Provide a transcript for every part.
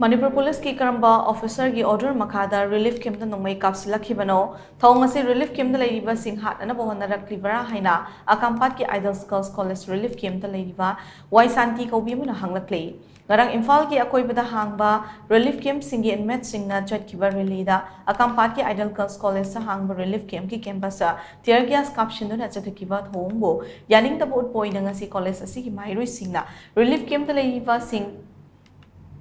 Manipur Police ki Karamba officer ki order Makha da relief camp da Nongmei Kapsillakhibano thouong asi relief camp da leiriba shing hatnaba hotnaraklibara haina Akampat ki Idol Girls College relief camp da leiriba Shanti koubi amana hanglakli Garang Imphal ki akoibada hangba relief camp singi inmate singna chatkiba relida Akampat ki Idol Girls College sa hangba relief camp ki campus tear gas kapshinduna chatkiba thouong bo yaning da boat point ngasi college asi ki mairui singna relief camp da leiriba sing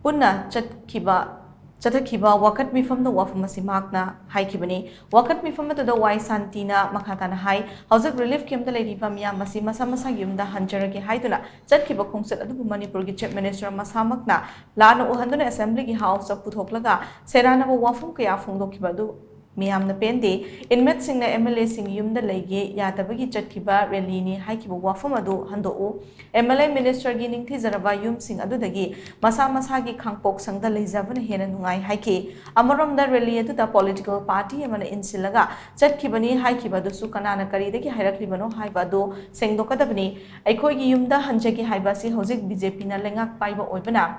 Punna chatakhiba wakat mifam da wafam asi makna haikibani wakat mifam da Shanti na Makha na hai hausak relief camp da leiriba miyam asi masa yumda hanjaragi haiduna chatkiba khongset adubu Manipur ki chief minister masamakna lana uhanduna assembly ki house sa puthoklaga serana ba wafam kaya phongdokhiba du miyam na pende inmate sing na MLA sing yumda lege yatabagi chatkiba rally ni haikiba wafam adu handou MLA minister gi ningthi zaraba yum sing adu dagi masa gi khangpok sangda leijabana hena nungai haiki amarom da rally adu da political party amana insilaga chatkibani haikiba du su kanana kari dagi hairaklibano haiba do sengdokadabani aikoi gi yumda hanjagi haiba si hojik BJP na lengak paiba oibana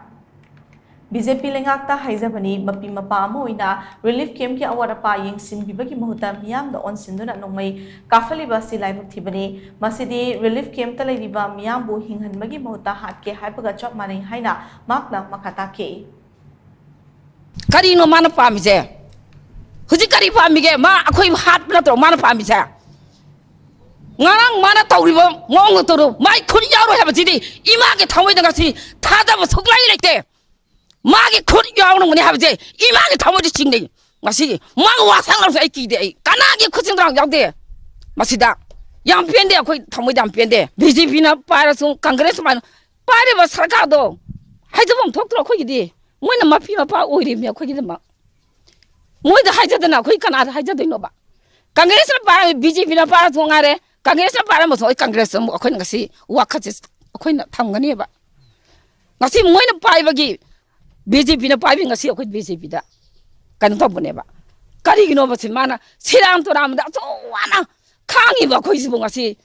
BJP lengakta haizabani mapi mapa amoina relief camp ki awara pa ying sin bibagi mahuta miyam da on sinduna nongmei kafaliba si laibak thibani masidi relief camp ta leiriba miyam bu hinghan magi mahuta hat ke haibaga chop manai haina makna makhata ke kari no mana pami je huji kari pami ge ma akhoi hat na to mana pami je ngarang mana tawriba ngong to mai khuri yaro heba jidi ima ge thamoi da si thada ba soklai lekte Magi khut yaung mani habje imagi thamodi chingdei masi mang wasang lar sai ki de kanagi khuching drang yaute masida yam pende akhoi thamoi dam pende BJP na para sung Congress man pare ba sarkar do haijabam thok tro khoi di moi na mapi ma pa oiri me khoi di ma moi da haijadana khoi kana haijadoi no ba Congress na para BJP na para sung are Congress na para mo soi Congress mo akhoi ngasi wakha akhoi na thamgani ba ngasi moi na pai bagi BJP na paibi ngasi akhoi BJP da kan to buneba kari gino ba mana siram to ram da so wana khangi ba khoi sibu ngasi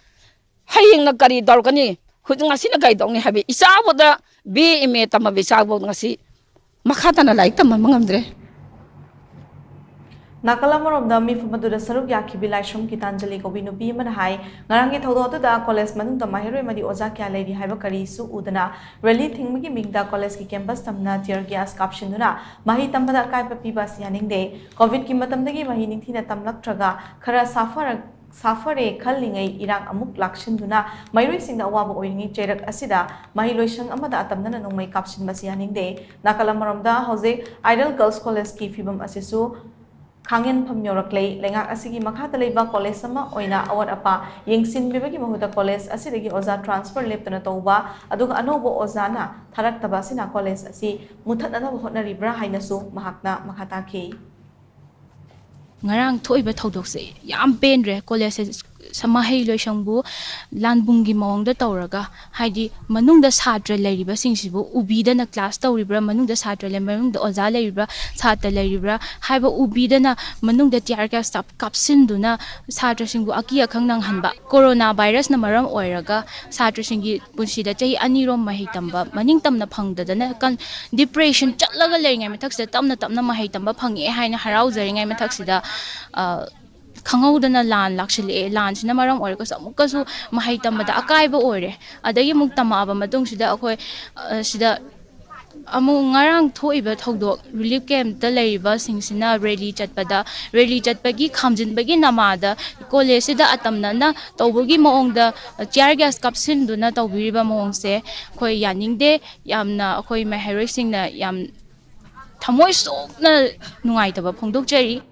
haying na kari dor kani khut ngasi na gai dong ni habi isabu da be ime tama be sabu ngasi Makha ta na like tama mangamdre Nakalamorom da mi famadu da saruk yakhibi laisham kitanjali koubi nupi man hai ngarangi thodo da college manung da mahiroi madi oja kya leiri haiba kari su udana rally thingmagi mingda college ki campus tamna tear gas kapshinduna mahi tambada kai papi bas yaning de covid ki matamdagi mahi ningthina tamlaktraga khara safare khallingai irang amuk lakshinduna mairoi singda awaba oingi cherak asida mahi loisang amada atamna nongmei kapshin bas yaning de nakalamorom da hoje Idol Girls College ki fibam asisu Kangin pamyoraklay lengak asigi Makha taleba college sama oina awat apa yengsin bibagi mahuta college asidagi oza transfer leptana tauba aduga anobo ozana tharak tabasina college asi muthatna hotnaribra haina su mahakna makhata ke ngarang thoiba thodok se yam pen re college sama hei loisangbu lanbungi mawngda tawraga haidi manungda satra leiriba singsibu ubida na class tawribra manungda satra le manungda oza leiribra satra leiribra haiba ubida na manungda tiar ka stop kapsinduna satra singbu akia khangnang hanba corona virus na maram oiraga satra singi punsida chai anirom mahi tamba maning tamna phangdadana kan depression chatlaga leingai mathakse tamna mahi tamba phangi haina harau jaringai mathakida Kangawdana lan lakshili lan sina maram or kas amukasu mahay tamada akaiba ore adagi muk tamaba matung sida akhoi sida amu ngarang thoiba thodok relief camp da leiriba singsina rally chatpagi khamjinbagi namada college sida atamna na tawbugi maongda tear gas kapsinduna tawbiriba maongse khoi yaningde yamna akhoi maheroi singna yam thamoi sokna nungai taba phongdok jari